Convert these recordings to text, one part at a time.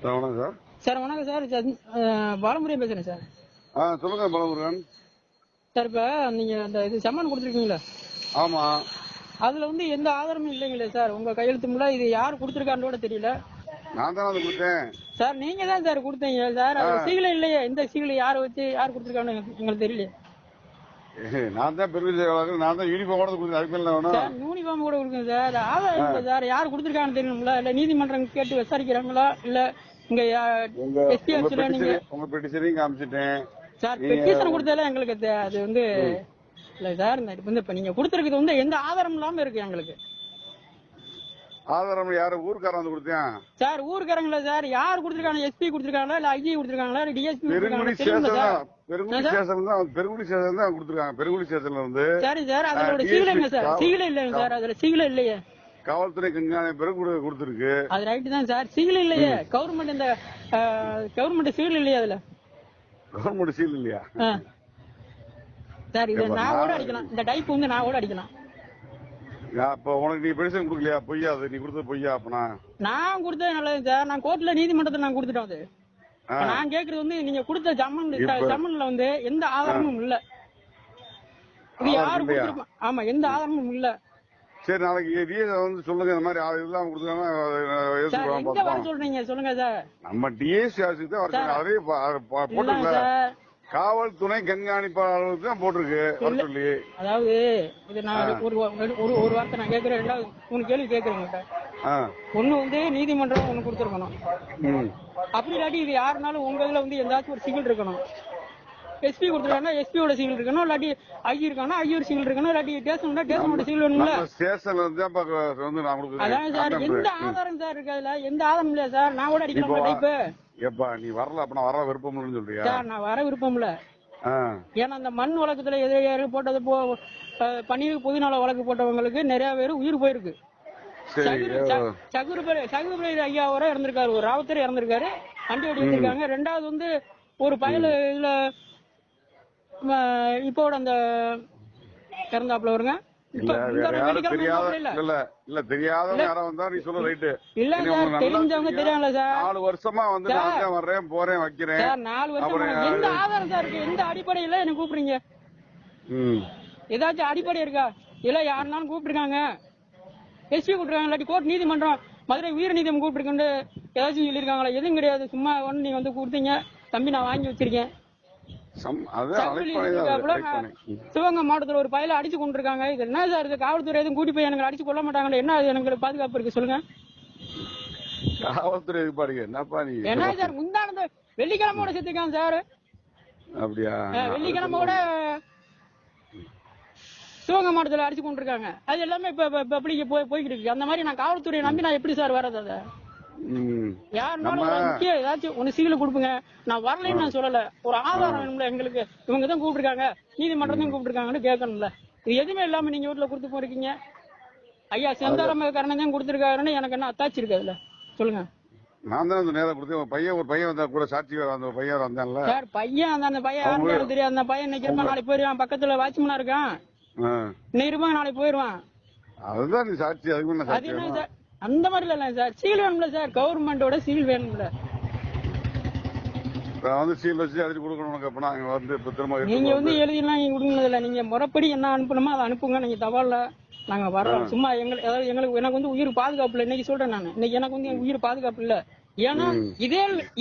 வணக்கம் sir. Sir வணக்கம் sir. Balamurugan பேசுறேன் சார். சொல்லுங்க பாலமுருகன் சார். இப்ப நீங்க அந்த இது சம்மன் கொடுத்துருக்கீங்களா? ஆமா. அதுல வந்து எந்த ஆதாரமும் இல்லைங்களே சார். உங்க கையெழுத்துமுல இது யாரு கொடுத்துருக்கான்னு தெரியல. நான் தான் அது கொடுத்தேன் சார். நீங்க தான் சார் கொடுத்தீங்க சார். அது சீல இல்லையே. இந்த சீல யாரை வச்சு யார் கொடுத்துருக்கான்னு எங்களுக்கு தெரியல. நான் தான் பெருமை, நான் தான் யூனிஃபார்ம் கூட கொடுத்தேன். அதுக்கு மேல வேணும் யூனிஃபார்ம் கூட கொடுக்குங்க சார். ஆதாரம் இல்லை சார். யாரு கொடுத்துருக்கான்னு தெரியணும்ல. இல்ல நீதிமன்றம் கேட்டு விசாரிக்கிறாங்களா? இல்ல இங்க எஸ்பி ஆஃபீஸ்ல நீங்க உங்க பெட்டிஷனையும் காமிச்சிட்டேன் சார். பெட்டிஷன் கொடுத்தால எங்களுக்கு அது வந்து இல்ல சார். இப்ப நீங்க கொடுத்துருக்கிறது வந்து எந்த ஆதாரம் இல்லாம இருக்கு எங்களுக்கு. ஆதாரம் யாரு? ஊருக்காரன் வந்து கொடுத்தேன் சார். ஊருக்காரங்களா சார்? யார் கொடுத்துருக்காங்க? எஸ்பி கொடுத்துருக்காங்களா? இல்ல ஐஜி கொடுத்துருக்காங்களா? இல்ல டிஎஸ்பி பெருங்குடி ஸ்டேஷன் தான். பெருங்குடி ஸ்டேஷன் தான் கொடுத்துருக்காங்க. பெருங்குடி ஸ்டேஷன்ல வந்து சரி சார். அதோட சீல இல்ல சார். சீல இல்லைங்க சார். அதுல சீல இல்லையே. காவல்துறை கண்காணி கொடுத்துருக்கு. அது ரைட்டு தான் சார். சீல் இல்லையே. கவர்மெண்ட் இந்த கவர்மெண்ட் சீல் இல்லையே. அதுல கவர்மெண்ட் சீல் இல்லையா சார்? இது நான் கூட அடிக்கலாம். இந்த டைப் வந்து நான் கூட அடிக்கலாம். அப்ப உனக்கு நீ பெடிஷன் கொடுக்கலையா? பொய்யா? அது நீ கொடுத்தது பொய்யா? அப்பனா நான் கொடுத்தது நல்லது சார். நான் கோர்ட்ல நீதிமன்றத்தில் நான் கொடுத்துட்டோம். அது நான் கேக்குறது வந்து நீங்க கொடுத்த ஜம்மன்ல வந்து எந்த ஆதாரமும் இல்ல. இது யாரு கொடுத்திருப்பா? ஆமா, எந்த ஆதாரமும் இல்ல. சரி, நாளைக்கு டிஎஸ் வந்து சொல்லுங்க. இந்த மாதிரி இதெல்லாம் கொடுத்துருக்காங்க சொல்றீங்க. சொல்லுங்க சார். நம்ம டிஎஸ் ஆஃபீஸுக்கு தான் வரணும். அதே போட்டுருக்கல. காவல்துறை கண்காணிப்பாளருக்கு தான் போட்டிருக்கு சொல்லி. அதாவது இது நான் ஒரு வார்த்தை நான் கேட்கிறேன். ரெண்டாவது 3 கேள்வி கேட்கறேன். ஒண்ணு வந்து நீதிமன்றம் ஒண்ணு கொடுத்துருக்கணும். அப்படி இல்லாட்டி இது யாருனாலும் உங்க இதுல வந்து எந்தாச்சும் ஒரு சிகில் இருக்கணும். எஸ்பி கொடுத்துருக்காங்க, எஸ்பியோட சிகில் இருக்கணும். இல்லாட்டி ஐஜி இருக்கானா ஐயோட சிகில் இருக்கணும். இல்லாட்டி ஸ்டேஷனோட சிகில் வேணும்ல. அதான் சார். எந்த ஆதாரம் சார் இருக்கு அதுல? எந்த ஆதாரம் இல்லையா சார்? நான் கூட அடிக்கலாம் டைப்பு. எப்பா நீ வரல? அப்ப நான் வர விருப்பம் இல்லைன்னு சொல்றியா? சார் நான் வர விருப்பம் இல்ல. ஏன்னா அந்த மண் வழக்கத்துல எதிராக போட்டது பன்னீர் புதினால வழக்கு போட்டவங்களுக்கு நிறைய பேர் உயிர் போயிருக்கு. சகுபுரை ஐயா வர இறந்திருக்காரு. ஒரு ராவத்தர் இறந்திருக்காரு. வண்டி ஓட்டி வச்சிருக்காங்க. ரெண்டாவது வந்து ஒரு பயல இதுல இப்போ அந்த இறந்தாப்புல வருங்க. தெரிஞ்சவங்க தெரியாமல சார். 4 வருஷமா வந்து வர்றேன் போறேன் வைக்கிறேன். 4 வருஷமா எந்த ஆதாரம் சார் இருக்கு? எந்த அடிப்படையில என்ன கூப்பிடுறீங்க? ஏதாச்சும் அடிப்படை இருக்கா? இல்ல யாருனாலும் கூப்பிட்டுருக்காங்க. எஸ்பி கூப்பிட்டுருக்காங்க. இல்லாட்டி கோர்ட் நீதிமன்றம் மதுரை உயர் நீதிமன்றம் கூப்பிட்டுருக்கேன் ஏதாச்சும் சொல்லிருக்காங்களா? எதுவும் கிடையாது. சும்மா ஒண்ணு நீங்க வந்து கொடுத்தீங்க தம்பி, நான் வாங்கி வச்சிருக்கேன். சிவகங்கை மாவட்டத்தில் ஒரு பயல அடிச்சு கொண்டிருக்காங்க. இது என்ன சார்? இது காவல்துறை எதுவும் கூட்டி போய் எனக்கு அடிச்சு கொள்ள மாட்டாங்களா? என்ன எனக்கு பாதுகாப்பு இருக்கு சொல்லுங்க. காவல்துறை என்னப்பா நீ? என்ன சார்? முந்தானது வெள்ளிக்கிழமையோட சேர்த்துக்காங்க சார். அப்படியா? வெள்ளிக்கிழமையோட சிவகங்கை மாவட்டத்தில் அடிச்சு கொண்டிருக்காங்க. அது எல்லாமே இப்ப போய்கிட்டு இருக்கு. அந்த மாதிரி நான் காவல்துறையை நம்பி நான் எப்படி சார் வர்றது? அதை யாருனாலும் முக்கியம் ஏதாச்சும் ஒண்ணு சீல கொடுப்புங்க. நான் வரலன்னு நான் சொல்லல. ஒரு ஆதாரம் வேணும்ல எங்களுக்கு. இவங்க தான் கூப்பிட்டுருக்காங்க, நீதிமன்றம் தான் கூப்பிட்டுருக்காங்கன்னு கேட்கணும்ல. இது எதுவுமே இல்லாம நீங்க வீட்டுல கொடுத்து போறீங்க. ஐயா செந்தாரமக்காரன் தான் கொடுத்துருக்காருன்னு எனக்கு என்ன அத்தாச்சு இருக்கு அதுல? சொல்லுங்க. நான் தான் நேரம் கொடுத்தேன். ஒரு பையன் வந்தா கூட சாட்சி அந்த பையன் வந்தான்ல சார். பையன் அந்த பையன் யாருன்னு தெரியாது. அந்த பையன் இன்னைக்கு இருப்பா, நாளைக்கு போயிருவான். பக்கத்துல வாட்ச்மேனா இருக்கான். இன்னைக்கு இருப்பான், நாளைக்கு போயிருவான். அதுதான் நீ சாட்சி. அதுக்கு என்ன சாட்சி? அந்த மாதிரி இல்ல சார். சீல் வேணும்ல சார். கவர்மெண்டோட சீல் வேணும்ல. சீல் வச்சு எழுதி கொடுக்கணும். நீங்க வந்து எழுதிலாம் கொடுக்கல. நீங்க முறைப்படி என்ன அனுப்பணுமோ அதை அனுப்புங்க. நீங்க தவால நாங்க வர்றோம். சும்மா எங்களுக்கு எனக்கு வந்து உயிர் பாதுகாப்பு இல்ல. இன்னைக்கு சொல்றேன் நான். இன்னைக்கு எனக்கு வந்து உயிர் பாதுகாப்பு இல்ல. ஏன்னா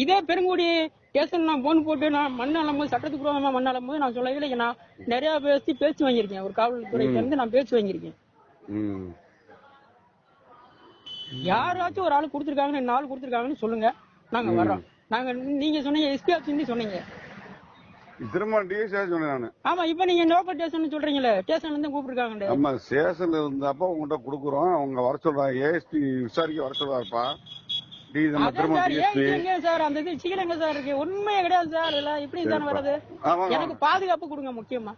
இதே பெருங்குடி ஸ்டேஷன் நான் போன் போட்டு நான் மண் அள்ளும்போது, சட்டத்துக்கு விரோதமா மண் அள்ளும்போது நான் சொல்லவே நான் நிறைய பேச்சு வாங்கியிருக்கேன். ஒரு காவல்துறையில இருந்து நான் பேச்சு வாங்கியிருக்கேன். யாராச்சும் ஒரு ஆள் கொடுத்துருக்காங்கன்னு, 4 கொடுத்துருக்காங்கன்னு சொல்லுங்க. நாங்க வர்றோம். நாங்க நீங்க சொன்னீங்க எஸ்பி ஆஃபீஸ் சொன்னீங்க. ஆமா, இப்ப நீங்க லோக்கல் ஸ்டேஷன் சொல்றீங்களே, ஸ்டேஷன்ல இருந்து கூப்பிட்டுருக்காங்க. ஆமா, ஸ்டேஷன்ல இருந்தப்ப உங்ககிட்ட குடுக்குறோம். அவங்க வர சொல்றாங்க. ஏஎஸ்பி விசாரிக்க வர சொல்றாருப்பா. சார் அந்த இது சீக்கிரம் சார் இருக்கு. உண்மையே கிடையாது சார். எப்படி சார் வர்றது? எனக்கு பாதுகாப்பு கொடுங்க முக்கியமா.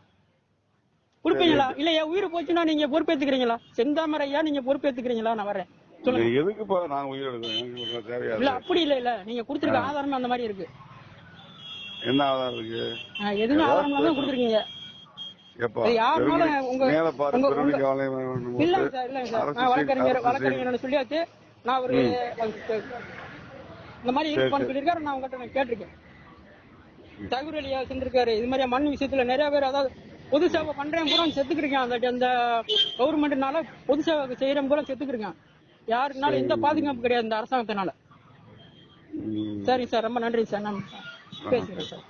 கொடுப்பீங்களா? இல்ல என் உயிர் போச்சுன்னா நீங்க பொறுப்பேத்துக்கிறீங்களா? செந்தாமரையா நீங்க பொறுப்பேத்துக்கிறீங்களா? நான் வரேன். எதுக்குப்பா நான் உயிர் எடுக்கிறேன்? தேவையா? இல்ல அப்படி இல்ல. நீங்க கொடுத்துருக்க ஆதாரமே அந்த மாதிரி இருக்கு. என்ன ஆதாரம் இருக்கு? எதுவும் ஆதாரம் தான் கொடுத்துருக்கீங்க. யாருனாலும் உங்க இல்ல சார். இல்ல சார். நான் வழக்கறிஞர் சொல்லியாச்சு. நான் ஒரு இந்த மாதிரி இருப்பான்னு சொல்லியிருக்காரு. நான் உங்ககிட்ட நான் கேட்டிருக்கேன். தகுரலியா செஞ்சிருக்காரு. இது மாதிரி மண் விஷயத்துல நிறைய பேர், அதாவது பொது சேவை பண்றேன் பூரா செத்துக்கிருக்கேன். அந்த கவர்மெண்ட்னால பொது சேவை செய்யறேன் பூரா செத்துக்கிருக்கேன். யாருக்குனாலும் எந்த பாதுகாப்பு கிடையாது இந்த அரசாங்கத்தினால. சரிங்க சார், ரொம்ப நன்றி சார். நான் பேசுறேன் சார்.